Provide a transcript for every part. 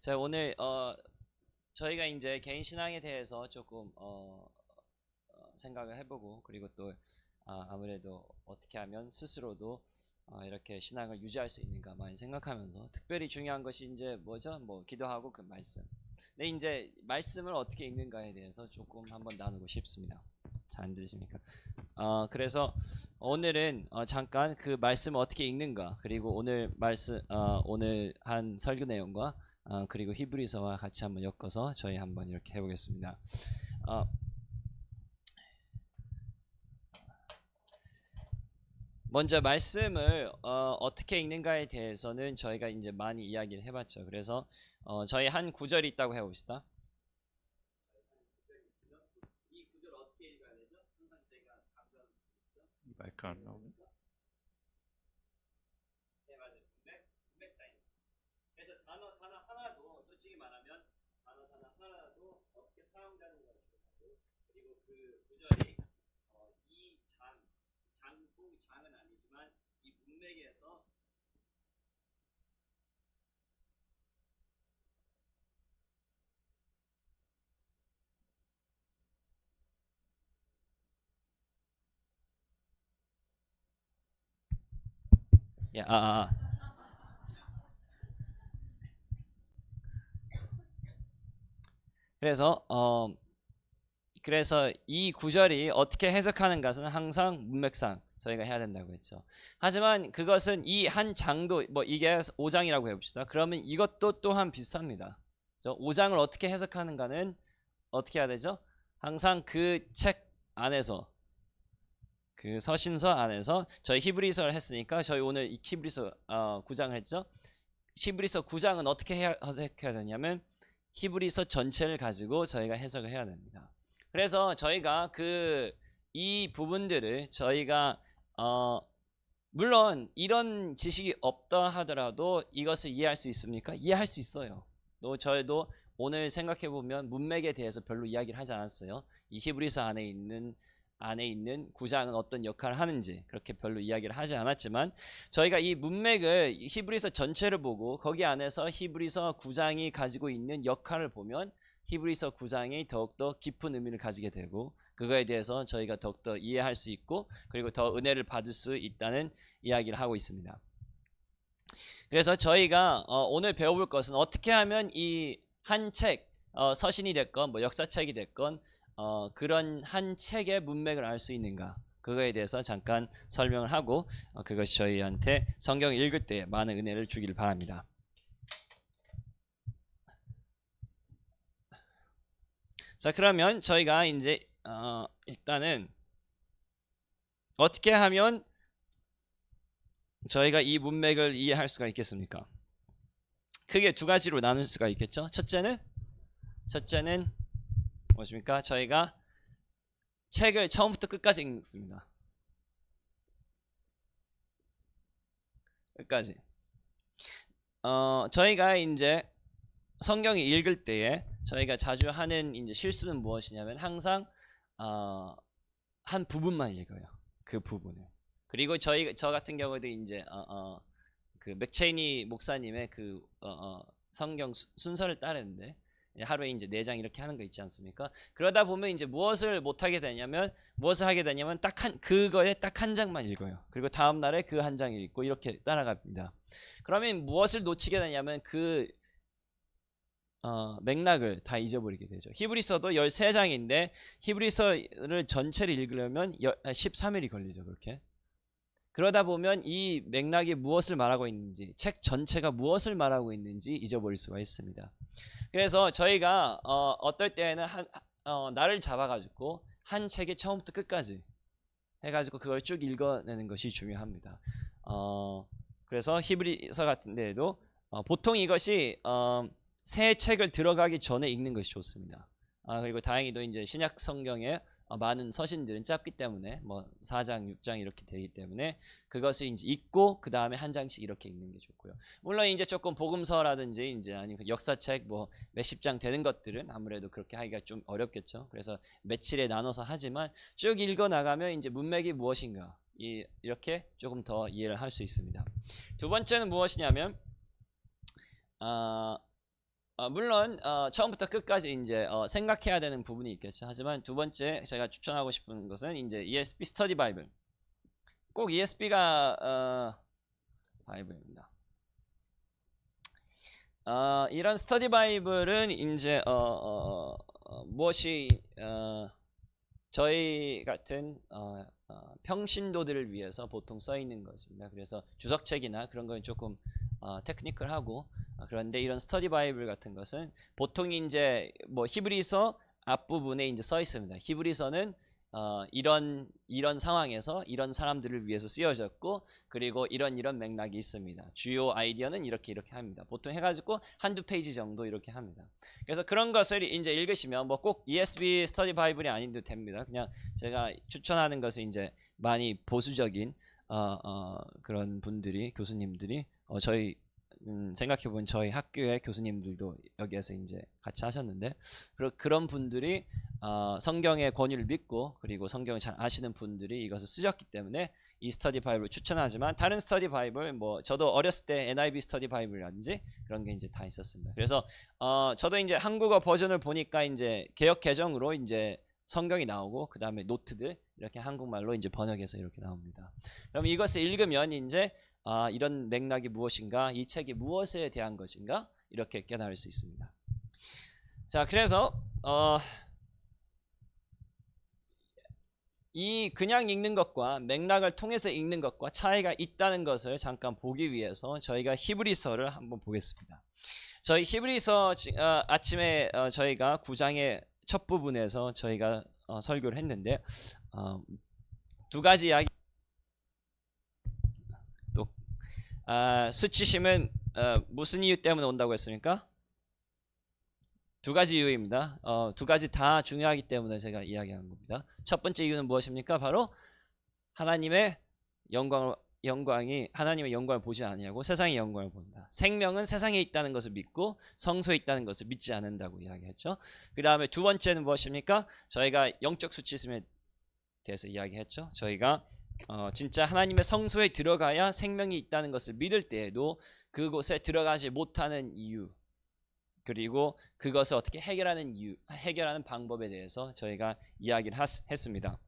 자, 오늘 저희가 이제 개인 신앙에 대해서 조금 생각을 해보고, 그리고 또 아무래도 어떻게 하면 스스로도 이렇게 신앙을 유지할 수 있는가 많이 생각하면서, 특별히 중요한 것이 이제 뭐죠? 뭐 기도하고 그 말씀. 네, 이제 말씀을 어떻게 읽는가에 대해서 조금 한번 나누고 싶습니다. 잘 안 들리십니까? 그래서 오늘은 잠깐 그 말씀을 어떻게 읽는가, 그리고 오늘 말씀 오늘 한 설교 내용과 그리고 히브리서와 같이 한번 엮어서 저희 한번 이렇게 해보겠습니다. 어, 먼저 말씀을 어떻게 읽는가에 대해서는 저희가 이제 많이 이야기를 해봤죠. 그래서 저희 한 구절이 있다고 해봅시다. 이 구절 어떻게 읽어야 되죠? 항상 제가 강조하는 마이크 안 나오네. 네, 맞아요. 문맥 사인. 그래서 단어 하나도 솔직히 말하면 단어 하나도 어떻게 사용되는 것을 하고, 그리고 그 구절이 장은 아니지만 이 문맥에서 예, 그래서 그래서 이 구절이 어떻게 해석하는 것은 항상 문맥상 저희가 해야 된다고 했죠. 하지만 그것은 이 한 장도, 뭐 이게 5장이라고 해봅시다. 그러면 이것도 또한 비슷합니다. 5장을 어떻게 해석하는가는 어떻게 해야 되죠? 항상 그 책 안에서, 그 서신서 안에서, 저희 히브리서를 했으니까 저희 오늘 이 히브리서 9장을 했죠. 히브리서 9장은 어떻게 해석해야 되냐면 히브리서 전체를 가지고 저희가 해석을 해야 됩니다. 그래서 저희가 이 부분들을 저희가 물론 이런 지식이 없다 하더라도 이것을 이해할 수 있습니까? 이해할 수 있어요. 또 저희도 오늘 생각해 보면 문맥에 대해서 별로 이야기를 하지 않았어요. 이 히브리서 안에 있는 구장은 어떤 역할을 하는지 그렇게 별로 이야기를 하지 않았지만, 저희가 이 문맥을 히브리서 전체를 보고 거기 안에서 히브리서 9장이 가지고 있는 역할을 보면 히브리서 9장이 더욱더 깊은 의미를 가지게 되고, 그거에 대해서 저희가 더욱더 이해할 수 있고 그리고 더 은혜를 받을 수 있다는 이야기를 하고 있습니다. 그래서 저희가 오늘 배워볼 것은 어떻게 하면 이 한 책, 서신이 됐건 뭐 역사책이 됐건 그런 한 책의 문맥을 알 수 있는가, 그거에 대해서 잠깐 설명을 하고 그것이 저희한테 성경을 읽을 때 많은 은혜를 주기를 바랍니다. 자, 그러면 저희가 이제 일단은 어떻게 하면 저희가 이 문맥을 이해할 수가 있겠습니까? 크게 두 가지로 나눌 수가 있겠죠. 첫째는 무엇입니까? 저희가 책을 처음부터 끝까지 읽습니다. 끝까지. 저희가 이제 성경을 읽을 때에 저희가 자주 하는 이제 실수는 무엇이냐면 항상 한 부분만 읽어요. 그 부분을. 그리고 저 같은 경우도 이제 그 맥체이니 목사님의 그 성경 순서를 따르는데 하루에 이제 4장 이렇게 하는 거 있지 않습니까? 그러다 보면 이제 무엇을 하게 되냐면 딱 그거에 딱 한 장만 읽어요. 그리고 다음 날에 그 한 장 읽고 이렇게 따라갑니다. 그러면 무엇을 놓치게 되냐면 맥락을 다 잊어버리게 되죠. 히브리서도 13장인데 히브리서를 전체를 읽으려면 13일이 걸리죠. 그렇게. 그러다 보면 이 맥락이 무엇을 말하고 있는지, 책 전체가 무엇을 말하고 있는지 잊어버릴 수가 있습니다. 그래서 저희가 어떨 때에는 날을 잡아가지고 한 책의 처음부터 끝까지 해가지고 그걸 쭉 읽어내는 것이 중요합니다. 그래서 히브리서 같은 데에도 보통 이것이 새 책을 들어가기 전에 읽는 것이 좋습니다. 그리고 다행히도 이제 신약 성경에 많은 서신들은 짧기 때문에 뭐 4장, 6장 이렇게 되기 때문에 그것을 이제 읽고 그 다음에 한 장씩 이렇게 읽는 게 좋고요. 물론 이제 조금 복음서라든지 이제 아니면 역사책 뭐 몇십 장 되는 것들은 아무래도 그렇게 하기가 좀 어렵겠죠. 그래서 며칠에 나눠서 하지만 쭉 읽어 나가면 이제 문맥이 무엇인가 이렇게 조금 더 이해를 할 수 있습니다. 두 번째는 무엇이냐면 물론 처음부터 끝까지 이제 생각해야 되는 부분이 있겠죠. 하지만 두 번째 제가 추천하고 싶은 것은 이제 ESB 스터디 바이블. 꼭 ESB가 바이블입니다. 이런 스터디 바이블은 이제 무엇이 저희 같은 평신도들을 위해서 보통 써 있는 것입니다. 그래서 주석책이나 그런 건 조금 테크니컬하고 그런데 이런 스터디 바이블 같은 것은 보통 이제 뭐 히브리서 앞부분에 이제 써 있습니다. 히브리서는 이런 상황에서 이런 사람들을 위해서 쓰여졌고 그리고 이런 맥락이 있습니다. 주요 아이디어는 이렇게 합니다. 보통 해가지고 한두 페이지 정도 이렇게 합니다. 그래서 그런 것을 이제 읽으시면 뭐 꼭 ESB 스터디 바이블이 아닌도 됩니다. 그냥 제가 추천하는 것은 이제 많이 보수적인 그런 분들이 교수님들이 저희 생각해보면 저희 학교의 교수님들도 여기에서 이제 같이 하셨는데 그런 분들이 성경의 권위를 믿고 그리고 성경을 잘 아시는 분들이 이것을 쓰셨기 때문에 이 스터디 바이블을 추천하지만 다른 스터디 바이블 뭐 저도 어렸을 때 NIV 스터디 바이블이라든지 그런 게 이제 다 있었습니다. 그래서 저도 이제 한국어 버전을 보니까 이제 개역 개정으로 이제 성경이 나오고 그 다음에 노트들 이렇게 한국말로 이제 번역해서 이렇게 나옵니다. 그럼 이것을 읽으면 이제 이런 맥락이 무엇인가, 이 책이 무엇에 대한 것인가 이렇게 깨달을 수 있습니다. 자, 그래서 이 그냥 읽는 것과 맥락을 통해서 읽는 것과 차이가 있다는 것을 잠깐 보기 위해서 저희가 히브리서를 한번 보겠습니다. 저희 히브리서 아침에 저희가 9장의 첫 부분에서 저희가 설교를 했는데 두 가지 이야기. 수치심은 무슨 이유 때문에 온다고 했습니까? 두 가지 이유입니다. 두 가지 다 중요하기 때문에 제가 이야기한 겁니다. 첫 번째 이유는 무엇입니까? 바로 하나님의 영광이 하나님의 영광을 보지 아니하고 세상의 영광을 본다. 생명은 세상에 있다는 것을 믿고 성소에 있다는 것을 믿지 않는다고 이야기했죠. 그 다음에 두 번째는 무엇입니까? 저희가 영적 수치심에 대해서 이야기했죠. 저희가 진짜 하나님의 성소에 들어가야 생명이 있다는 것을 믿을 때에도 그곳에 들어가지 못하는 이유 그리고 그것을 어떻게 해결하는 방법에 대해서 저희가 이야기를 했습니다.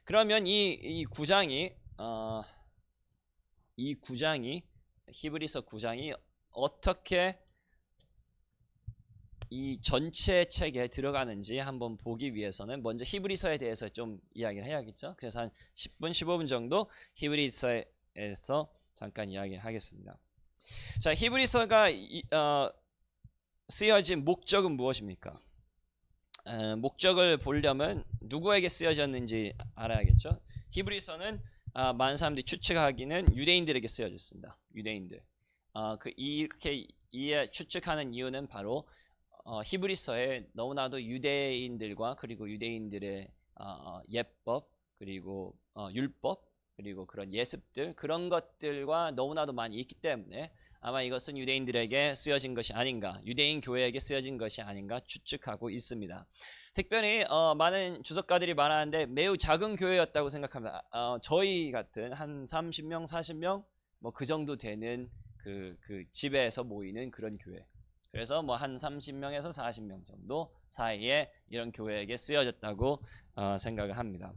그러면 이 9장이 히브리서 9장이 어떻게 이 전체 책에 들어가는지 한번 보기 위해서는 먼저 히브리서에 대해서 좀 이야기를 해야겠죠. 그래서 한 10분, 15분 정도 히브리서에서 잠깐 이야기를 하겠습니다. 자, 히브리서가 쓰여진 목적은 무엇입니까? 목적을 보려면 누구에게 쓰여졌는지 알아야겠죠. 히브리서는 많은 사람들이 추측하기는 유대인들에게 쓰여졌습니다. 유대인들. 이렇게 추측하는 이유는 바로 히브리서에 너무나도 유대인들과 그리고 유대인들의 예법 그리고 율법 그리고 그런 예습들 그런 것들과 너무나도 많이 있기 때문에 아마 이것은 유대인들에게 쓰여진 것이 아닌가, 유대인 교회에게 쓰여진 것이 아닌가 추측하고 있습니다. 특별히 많은 주석가들이 말하는데 매우 작은 교회였다고 생각합니다. 저희 같은 한 30명, 40명 뭐 그 정도 되는 그 집에서 모이는 그런 교회. 그래서 뭐 한 30명에서 40명 정도 사이에 이런 교회에게 쓰여졌다고 생각을 합니다.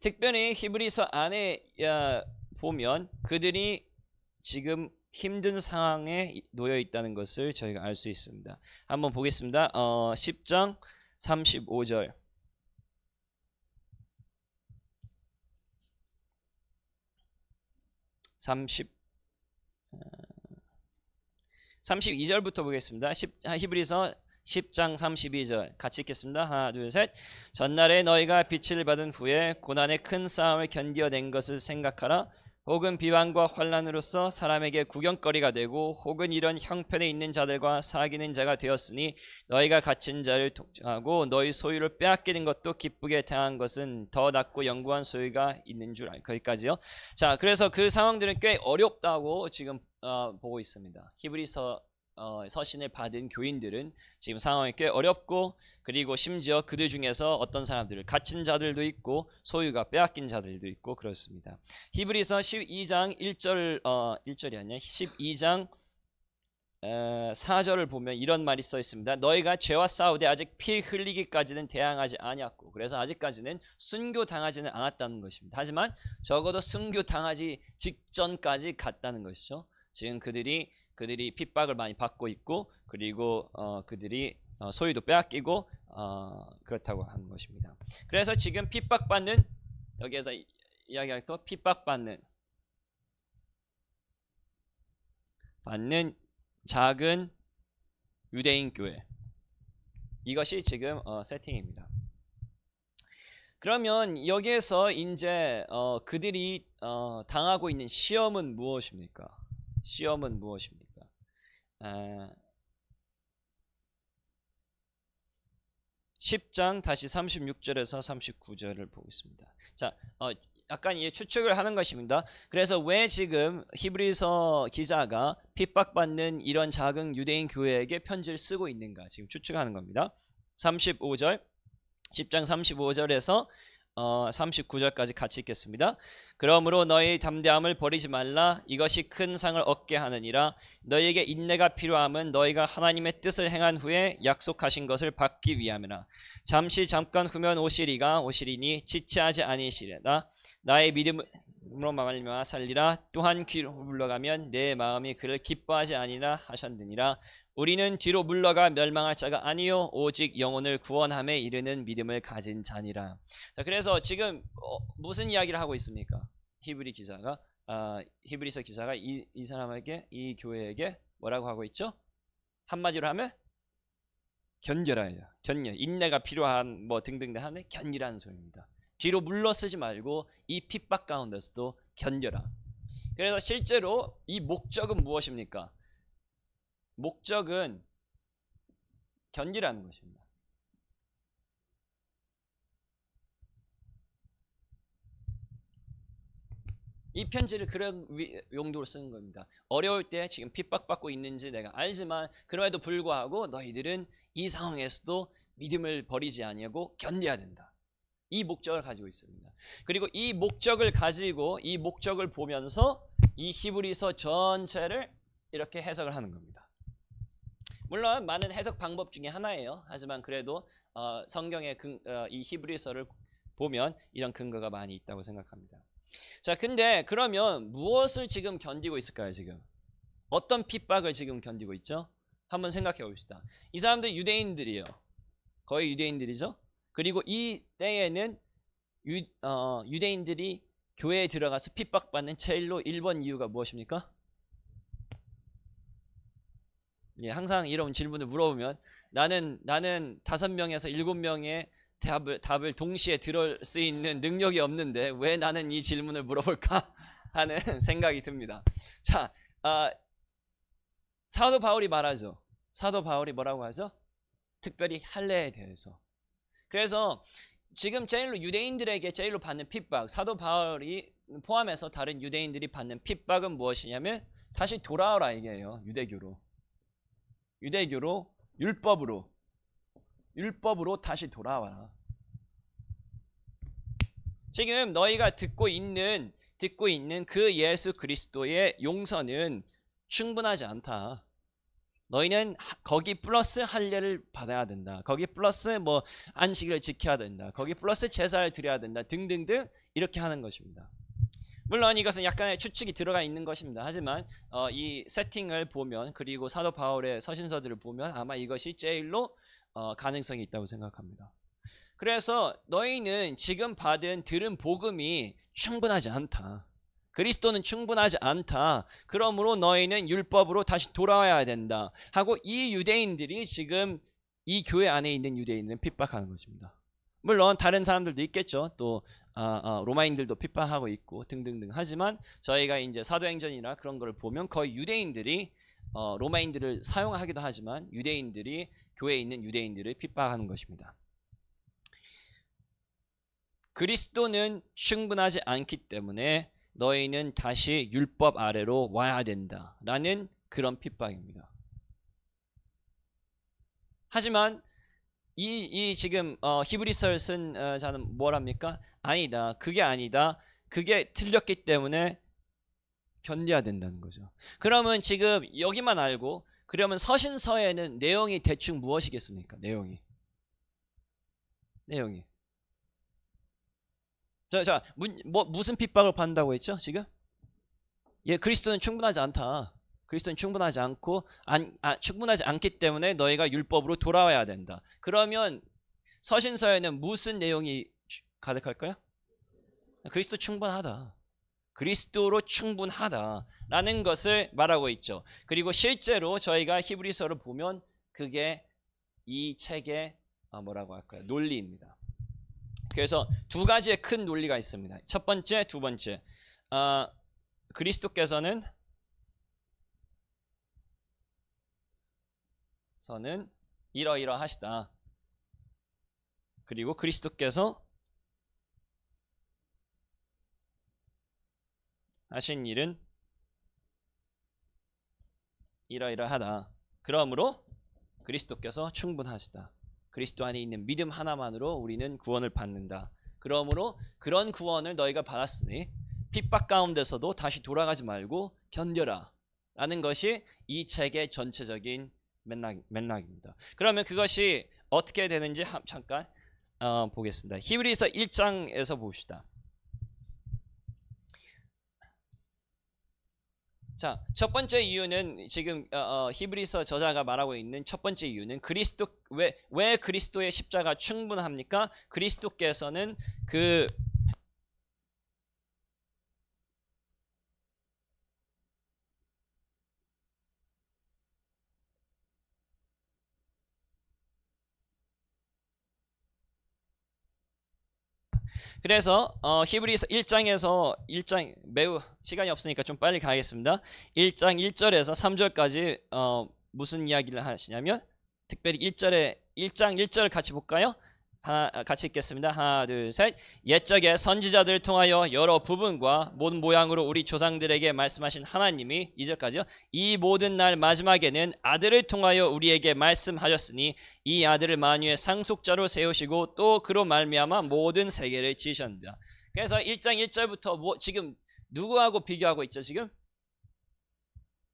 특별히 히브리서 안에 보면 그들이 지금 힘든 상황에 놓여 있다는 것을 저희가 알 수 있습니다. 한번 보겠습니다. 10장 35절. 32절부터 보겠습니다. 히브리서 10장 32절 같이 읽겠습니다. 하나 둘 셋. 전날에 너희가 빛을 받은 후에 고난의 큰 싸움을 견디어낸 것을 생각하라. 혹은 비방과 환난으로서 사람에게 구경거리가 되고 혹은 이런 형편에 있는 자들과 사귀는 자가 되었으니 너희가 갇힌 자를 통하고 너희 소유를 빼앗기는 것도 기쁘게 당한 것은 더 낫고 영구한 소유가 있는 줄 알. 거기까지요. 자, 그래서 그 상황들은 꽤 어렵다고 지금 보고 있습니다. 히브리서 서신을 받은 교인들은 지금 상황이 꽤 어렵고 그리고 심지어 그들 중에서 어떤 사람들을 갇힌 자들도 있고 소유가 빼앗긴 자들도 있고 그렇습니다. 히브리서 12장 1절이 아니라 12장 4절을 보면 이런 말이 써 있습니다. 너희가 죄와 싸우되 아직 피 흘리기까지는 대항하지 아니하고, 그래서 아직까지는 순교 당하지는 않았다는 것입니다. 하지만 적어도 순교 당하지 직전까지 갔다는 것이죠. 지금 그들이 핍박을 많이 받고 있고, 그리고 그들이 소유도 빼앗기고 그렇다고 하는 것입니다. 그래서 지금 핍박받는, 여기에서 이야기할 거, 핍박받는 작은 유대인 교회, 이것이 지금 세팅입니다. 그러면 여기에서 이제 그들이 당하고 있는 시험은 무엇입니까? 시험은 무엇입니까? 10장 다시 36절에서 39절을 보고 있습니다. 자, 약간 이제 추측을 하는 것입니다. 그래서 왜 지금 히브리서 기자가 핍박받는 이런 작은 유대인 교회에게 편지를 쓰고 있는가, 지금 추측하는 겁니다. 35절, 10장 35절에서 39절까지 같이 읽겠습니다. 그러므로 너희 담대함을 버리지 말라. 이것이 큰 상을 얻게 하느니라. 너희에게 인내가 필요함은 너희가 하나님의 뜻을 행한 후에 약속하신 것을 받기 위함이라. 잠깐 후면 오시리니 지체하지 아니시리라. 나의 믿음으로 말미암아 살리라. 또한 귀로 물러가면 내 마음이 그를 기뻐하지 아니라 하셨느니라. 우리는 뒤로 물러가 멸망할 자가 아니요 오직 영혼을 구원함에 이르는 믿음을 가진 자니라. 자, 그래서 지금 무슨 이야기를 하고 있습니까? 히브리서 기자가 이 사람에게, 이 교회에게 뭐라고 하고 있죠? 한마디로 하면 견뎌라예요. 인내가 필요한 뭐 등등 하는 견디라는 소리입니다. 뒤로 물러서지 말고 이 핍박 가운데서도 견뎌라. 그래서 실제로 이 목적은 무엇입니까? 목적은 견디라는 것입니다. 이 편지를 그런 용도로 쓰는 겁니다. 어려울 때 지금 핍박받고 있는지 내가 알지만 그럼에도 불구하고 너희들은 이 상황에서도 믿음을 버리지 아니하고 견뎌야 된다. 이 목적을 가지고 있습니다. 그리고 이 목적을 가지고, 이 목적을 보면서 이 히브리서 전체를 이렇게 해석을 하는 겁니다. 물론 많은 해석 방법 중에 하나예요. 하지만 그래도 성경의 이 히브리서를 보면 이런 근거가 많이 있다고 생각합니다. 자, 근데 그러면 무엇을 지금 견디고 있을까요? 지금 어떤 핍박을 지금 견디고 있죠? 한번 생각해 봅시다. 이 사람들 유대인들이에요. 거의 유대인들이죠. 그리고 이 때에는 유대인들이 교회에 들어가서 핍박받는 제일로 1번 이유가 무엇입니까? 예, 항상 이런 질문을 물어보면 나는 5명에서 7명의 답을 동시에 들을 수 있는 능력이 없는데 왜 나는 이 질문을 물어볼까 하는 생각이 듭니다. 자, 사도 바울이 말하죠. 사도 바울이 뭐라고 하죠? 특별히 할례에 대해서. 그래서 지금 제일로 유대인들에게 제일로 받는 핍박, 사도 바울이 포함해서 다른 유대인들이 받는 핍박은 무엇이냐면 다시 돌아오라 이게요. 유대교로 율법으로 다시 돌아와라. 지금 너희가 듣고 있는 그 예수 그리스도의 용서는 충분하지 않다. 너희는 거기 플러스 할례를 받아야 된다. 거기 플러스 뭐 안식일을 지켜야 된다. 거기 플러스 제사를 드려야 된다. 등등등 이렇게 하는 것입니다. 물론 이것은 약간의 추측이 들어가 있는 것입니다. 하지만 이 세팅을 보면, 그리고 사도 바울의 서신서들을 보면 아마 이것이 제일로 가능성이 있다고 생각합니다. 그래서 너희는 지금 들은 복음이 충분하지 않다. 그리스도는 충분하지 않다. 그러므로 너희는 율법으로 다시 돌아와야 된다 하고 이 유대인들이 지금 이 교회 안에 있는 유대인들은 핍박하는 것입니다. 물론 다른 사람들도 있겠죠. 또 로마인들도 핍박하고 있고 등등등. 하지만 저희가 이제 사도행전이나 그런 걸 보면 거의 유대인들이 로마인들을 사용하기도 하지만 유대인들이 교회에 있는 유대인들을 핍박하는 것입니다. 그리스도는 충분하지 않기 때문에 너희는 다시 율법 아래로 와야 된다라는 그런 핍박입니다. 하지만 이 지금 히브리서를 쓴 자는 뭐랍니까? 아니다. 그게 아니다. 그게 틀렸기 때문에 견뎌야 된다는 거죠. 그러면 지금 여기만 알고 그러면 서신서에는 내용이 대충 무엇이겠습니까? 내용이. 무슨 핍박을 받는다고 했죠? 지금? 예, 그리스도는 충분하지 않다. 그리스도는 충분하지 않고 충분하지 않기 때문에 너희가 율법으로 돌아와야 된다. 그러면 서신서에는 무슨 내용이 가득할까요? 그리스도 충분하다. 그리스도로 충분하다라는 것을 말하고 있죠. 그리고 실제로 저희가 히브리서를 보면 그게 이 책의 뭐라고 할까요? 논리입니다. 그래서 두 가지의 큰 논리가 있습니다. 첫 번째, 두 번째. 그리스도께서는 이러이러하시다. 그리고 그리스도께서 하신 일은 이러이러하다. 그러므로 그리스도께서 충분하시다. 그리스도 안에 있는 믿음 하나만으로 우리는 구원을 받는다. 그러므로 그런 구원을 너희가 받았으니 핍박 가운데서도 다시 돌아가지 말고 견뎌라 라는 것이 이 책의 전체적인 맥락입니다. 그러면 그것이 어떻게 되는지 잠깐 보겠습니다. 히브리서 1장에서 봅시다. 자, 첫 번째 이유는 지금 히브리서 저자가 말하고 있는 첫 번째 이유는 그리스도 왜 그리스도의 십자가 충분합니까? 그리스도께서는 그래서 히브리서 1장 매우 시간이 없으니까 좀 빨리 가겠습니다. 1장 1절에서 3절까지 무슨 이야기를 하시냐면 특별히 1장 1절 같이 볼까요? 같이 읽겠습니다. 하나, 둘, 셋. 옛적에 선지자들을 통하여 여러 부분과 모든 모양으로 우리 조상들에게 말씀하신 하나님이 2절까지요. 이 모든 날 마지막에는 아들을 통하여 우리에게 말씀하셨으니 이 아들을 만유의 상속자로 세우시고 또 그로 말미암아 모든 세계를 지으셨습니다. 그래서 1장 1절부터 지금 누구하고 비교하고 있죠? 지금?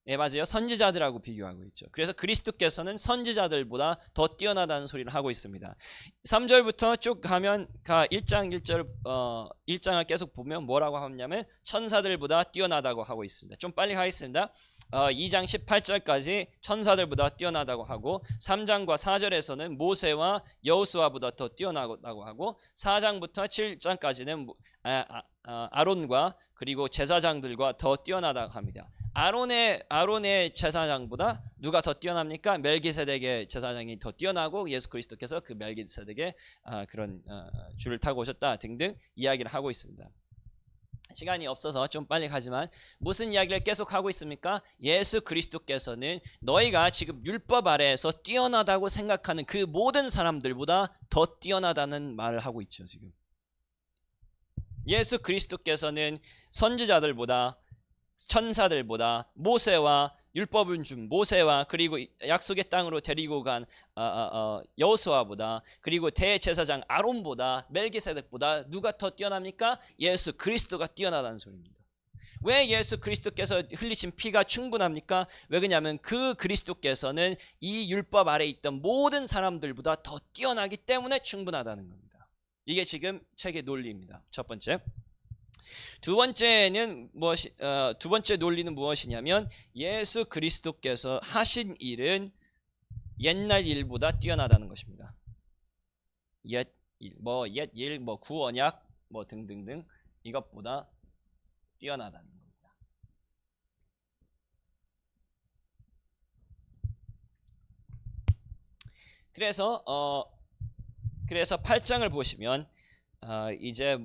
예, 맞아요. 선지자들하고 비교하고 있죠. 그래서 그리스도께서는 선지자들보다 더 뛰어나다는 소리를 하고 있습니다. 3절부터 쭉 가면 1장을 계속 보면 뭐라고 하냐면 천사들보다 뛰어나다고 하고 있습니다. 좀 빨리 가겠습니다. 2장 18절까지 천사들보다 뛰어나다고 하고 3장과 4절에서는 모세와 여호수아보다 더 뛰어나다고 하고 4장부터 7장까지는 아론과 그리고 제사장들과 더 뛰어나다고 합니다. 아론의 제사장보다 누가 더 뛰어납니까? 멜기세덱의 제사장이 더 뛰어나고 예수 그리스도께서 그 멜기세덱의 그런 줄을 타고 오셨다 등등 이야기를 하고 있습니다. 시간이 없어서 좀 빨리 가지만 무슨 이야기를 계속 하고 있습니까? 예수 그리스도께서는 너희가 지금 율법 아래에서 뛰어나다고 생각하는 그 모든 사람들보다 더 뛰어나다는 말을 하고 있죠. 지금 예수 그리스도께서는 선지자들보다 천사들보다 모세와 율법을 준 모세와 그리고 약속의 땅으로 데리고 간 여호수아보다 그리고 대제사장 아론보다 멜기세덱보다 누가 더 뛰어납니까? 예수 그리스도가 뛰어나다는 소리입니다. 왜 예수 그리스도께서 흘리신 피가 충분합니까? 왜 그러냐면 그 그리스도께서는 이 율법 아래에 있던 모든 사람들보다 더 뛰어나기 때문에 충분하다는 겁니다. 이게 지금 책의 논리입니다. 첫 번째. 두 번째 논리는 무엇이냐면 예수 그리스도께서 하신 일은 옛날 일보다 뛰어나다는 것입니다. 옛일, 구언약, 등등등 이것보다 뛰어나다는 겁니다. 그래서 8장을 보시면 이제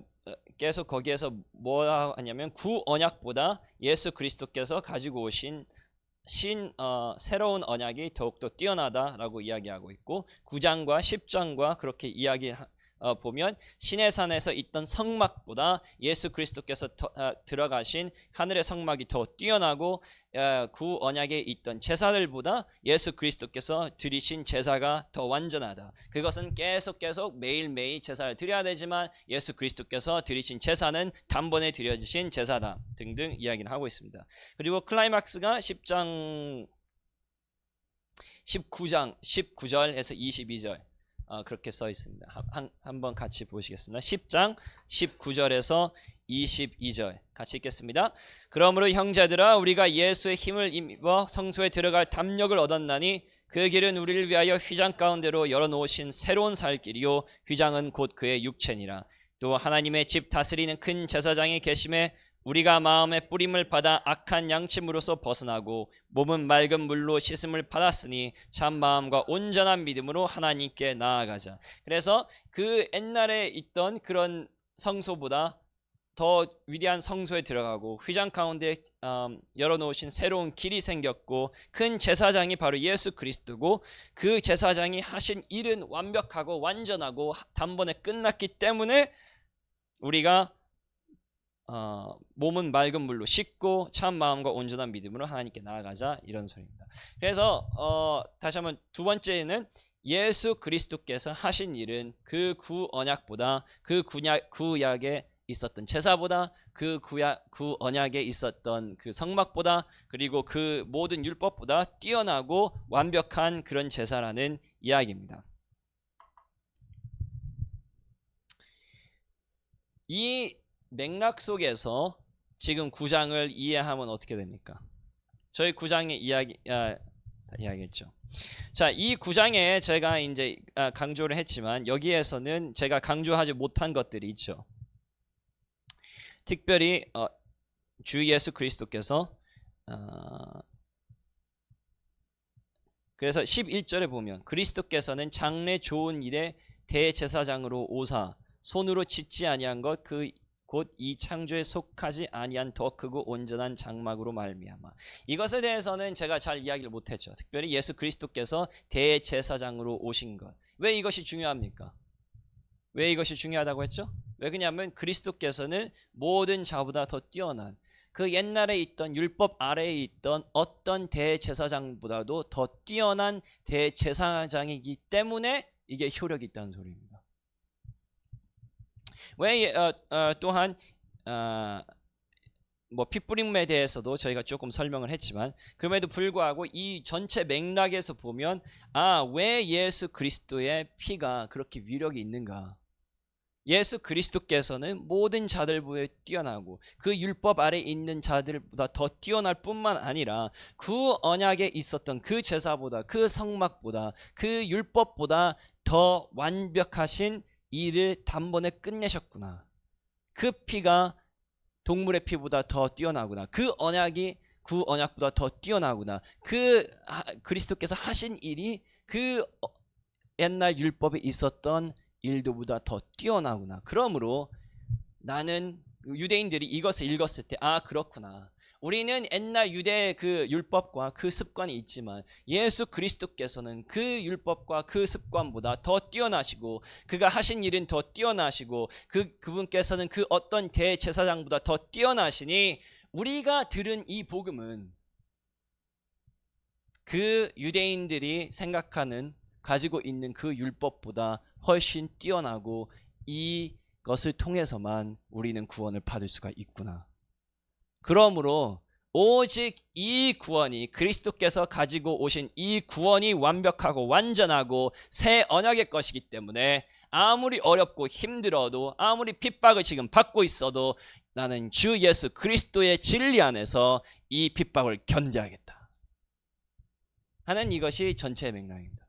계속 거기에서 뭐라 하냐면 구언약보다 예수 그리스도께서 가지고 오신 새로운 언약이 더욱더 뛰어나다라고 이야기하고 있고 9장과 10장과 그렇게 보면 신의 산에서 있던 성막보다 예수 그리스도께서 들어가신 하늘의 성막이 더 뛰어나고 구언약에 있던 제사들보다 예수 그리스도께서 드리신 제사가 더 완전하다. 그것은 계속 매일매일 제사를 드려야 되지만 예수 그리스도께서 드리신 제사는 단번에 드려지신 제사다 등등 이야기를 하고 있습니다. 그리고 클라이막스가 10장 19장 19절에서 22절 그렇게 써 있습니다. 한번 같이 보시겠습니다. 10장 19절에서 22절 같이 읽겠습니다. 그러므로 형제들아 우리가 예수의 힘을 입어 성소에 들어갈 담력을 얻었나니 그 길은 우리를 위하여 휘장 가운데로 열어놓으신 새로운 살 길이요 휘장은 곧 그의 육체니라. 또 하나님의 집 다스리는 큰 제사장이 계심에 우리가 마음의 뿌림을 받아 악한 양침으로서 벗어나고 몸은 맑은 물로 씻음을 받았으니 참 마음과 온전한 믿음으로 하나님께 나아가자. 그래서 그 옛날에 있던 그런 성소보다 더 위대한 성소에 들어가고 휘장 가운데 열어놓으신 새로운 길이 생겼고 큰 제사장이 바로 예수 그리스도고 그 제사장이 하신 일은 완벽하고 완전하고 단번에 끝났기 때문에 우리가 몸은 맑은 물로 씻고 참 마음과 온전한 믿음으로 하나님께 나아가자 이런 소리입니다. 그래서 다시 한번 두 번째는 예수 그리스도께서 하신 일은 그 구언약보다 그 구약에 있었던 제사보다 그 구언약에 있었던 그 성막보다 그리고 그 모든 율법보다 뛰어나고 완벽한 그런 제사라는 이야기입니다. 이 맥락 속에서 지금 9장을 이해하면 어떻게 됩니까? 저희 9장의 이야기했죠. 자, 이 9장에 제가 이제 강조를 했지만 여기에서는 제가 강조하지 못한 것들이 있죠. 특별히 주 예수 그리스도께서 그래서 11절에 보면 그리스도께서는 장래 좋은 일에 대제사장으로 오사 손으로 짓지 아니한 것 곧 이 창조에 속하지 아니한 더 크고 온전한 장막으로 말미암아. 이것에 대해서는 제가 잘 이야기를 못했죠. 특별히 예수 그리스도께서 대제사장으로 오신 것. 왜 이것이 중요합니까? 왜 이것이 중요하다고 했죠? 왜 그러냐면 그리스도께서는 모든 자보다 더 뛰어난 그 옛날에 있던 율법 아래에 있던 어떤 대제사장보다도 더 뛰어난 대제사장이기 때문에 이게 효력이 있다는 소리입니다. 왜 또한 뭐 핏부림에 대해서도 저희가 조금 설명을 했지만 그럼에도 불구하고 이 전체 맥락에서 보면 왜 예수 그리스도의 피가 그렇게 위력이 있는가? 예수 그리스도께서는 모든 자들보다 뛰어나고 그 율법 아래 있는 자들보다 더 뛰어날 뿐만 아니라 그 언약에 있었던 그 제사보다 그 성막보다 그 율법보다 더 완벽하신 일을 단번에 끝내셨구나. 그 피가 동물의 피보다 더 뛰어나구나. 그 언약이 그 언약보다 더 뛰어나구나. 그리스도께서 하신 일이 그 옛날 율법에 있었던 일도보다 더 뛰어나구나. 그러므로 나는 유대인들이 이것을 읽었을 때 그렇구나. 우리는 옛날 유대 그 율법과 그 습관이 있지만 예수 그리스도께서는 그 율법과 그 습관보다 더 뛰어나시고 그가 하신 일은 더 뛰어나시고 그분께서는 그 어떤 대제사장보다 더 뛰어나시니 우리가 들은 이 복음은 그 유대인들이 생각하는 가지고 있는 그 율법보다 훨씬 뛰어나고 이것을 통해서만 우리는 구원을 받을 수가 있구나. 그러므로 오직 이 구원이 그리스도께서 가지고 오신 이 구원이 완벽하고 완전하고 새 언약의 것이기 때문에 아무리 어렵고 힘들어도 아무리 핍박을 지금 받고 있어도 나는 주 예수 그리스도의 진리 안에서 이 핍박을 견뎌야겠다 하는 이것이 전체의 맥락입니다.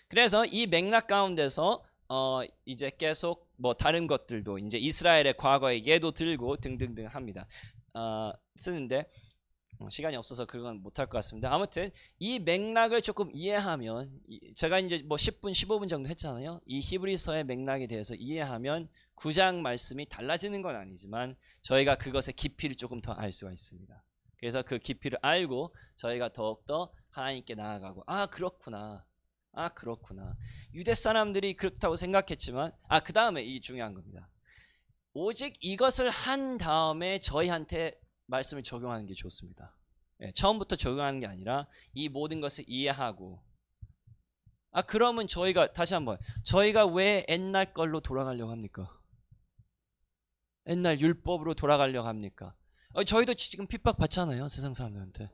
그래서 이 맥락 가운데서 이제 계속 뭐 다른 것들도 이제 이스라엘의 과거의 예도 들고 등등등 합니다. 쓰는데 시간이 없어서 그건 못할 것 같습니다. 아무튼 이 맥락을 조금 이해하면 제가 이제 뭐 10분 15분 정도 했잖아요. 이 히브리서의 맥락에 대해서 이해하면 9장 말씀이 달라지는 건 아니지만 저희가 그것의 깊이를 조금 더 알 수가 있습니다. 그래서 그 깊이를 알고 저희가 더욱더 하나님께 나아가고 그렇구나. 유대 사람들이 그렇다고 생각했지만 그 다음에 이 중요한 겁니다. 오직 이것을 한 다음에 저희한테 말씀을 적용하는 게 좋습니다. 처음부터 적용하는 게 아니라 이 모든 것을 이해하고 그러면 저희가 다시 한번 저희가 왜 옛날 걸로 돌아가려고 합니까? 옛날 율법으로 돌아가려고 합니까? 저희도 지금 핍박 받잖아요. 세상 사람들한테.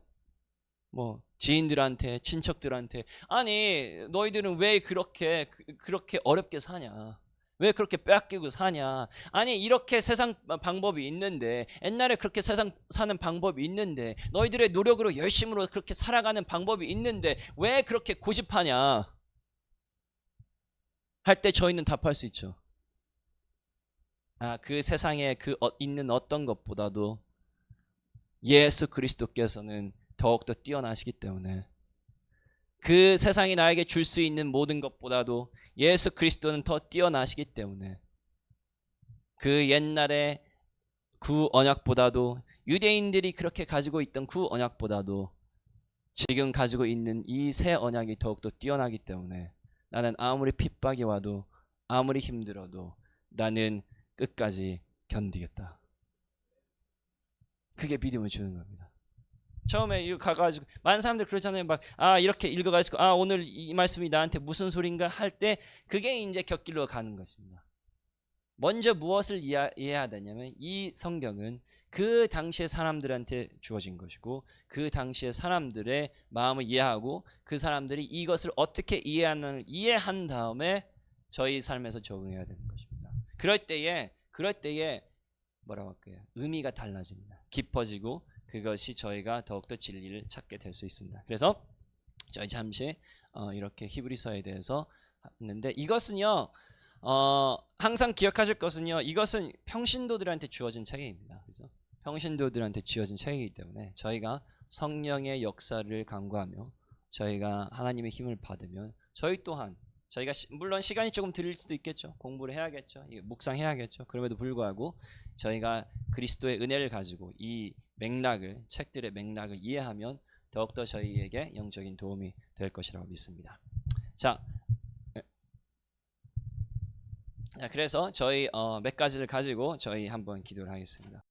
뭐 지인들한테, 친척들한테, 아니 너희들은 왜 그렇게 어렵게 사냐? 왜 그렇게 뺏기고 사냐? 아니 이렇게 세상 방법이 있는데, 옛날에 그렇게 세상 사는 방법이 있는데, 너희들의 노력으로 열심으로 그렇게 살아가는 방법이 있는데 왜 그렇게 고집하냐? 할 때 저희는 답할 수 있죠. 그 세상에 있는 어떤 것보다도 예수 그리스도께서는 더욱더 뛰어나시기 때문에, 그 세상이 나에게 줄 수 있는 모든 것보다도 예수 그리스도는 더 뛰어나시기 때문에, 그 옛날에 구 언약보다도, 유대인들이 그렇게 가지고 있던 구 언약보다도 지금 가지고 있는 이 새 언약이 더욱더 뛰어나기 때문에, 나는 아무리 핍박이 와도 아무리 힘들어도 나는 끝까지 견디겠다. 그게 믿음을 주는 겁니다. 처음에 이거 가가지고 많은 사람들 그러잖아요. 막 이렇게 읽어가지고 오늘 이 말씀이 나한테 무슨 소린가 할 때, 그게 이제 곁길로 가는 것입니다. 먼저 무엇을 이해해야 되냐면, 이 성경은 그 당시의 사람들한테 주어진 것이고, 그 당시의 사람들의 마음을 이해하고, 그 사람들이 이것을 어떻게 이해한 다음에 저희 삶에서 적응해야 되는 것입니다. 그럴 때에 뭐라고 할까요? 의미가 달라집니다. 깊어지고, 그것이 저희가 더욱더 진리를 찾게 될 수 있습니다. 그래서 저희 잠시 이렇게 히브리서에 대해서 했는데, 이것은요 항상 기억하실 것은요, 이것은 평신도들한테 주어진 책입니다. 그래서 평신도들한테 주어진 책이기 때문에 저희가 성령의 역사를 간구하며, 저희가 하나님의 힘을 받으면, 저희 또한 저희가 물론 시간이 조금 들릴 수도 있겠죠. 공부를 해야겠죠. 묵상해야겠죠. 그럼에도 불구하고 저희가 그리스도의 은혜를 가지고 이 책들의 맥락을 이해하면 더욱더 저희에게 영적인 도움이 될 것이라고 믿습니다. 자, 그래서 저희 몇 가지를 가지고 저희 한번 기도를 하겠습니다.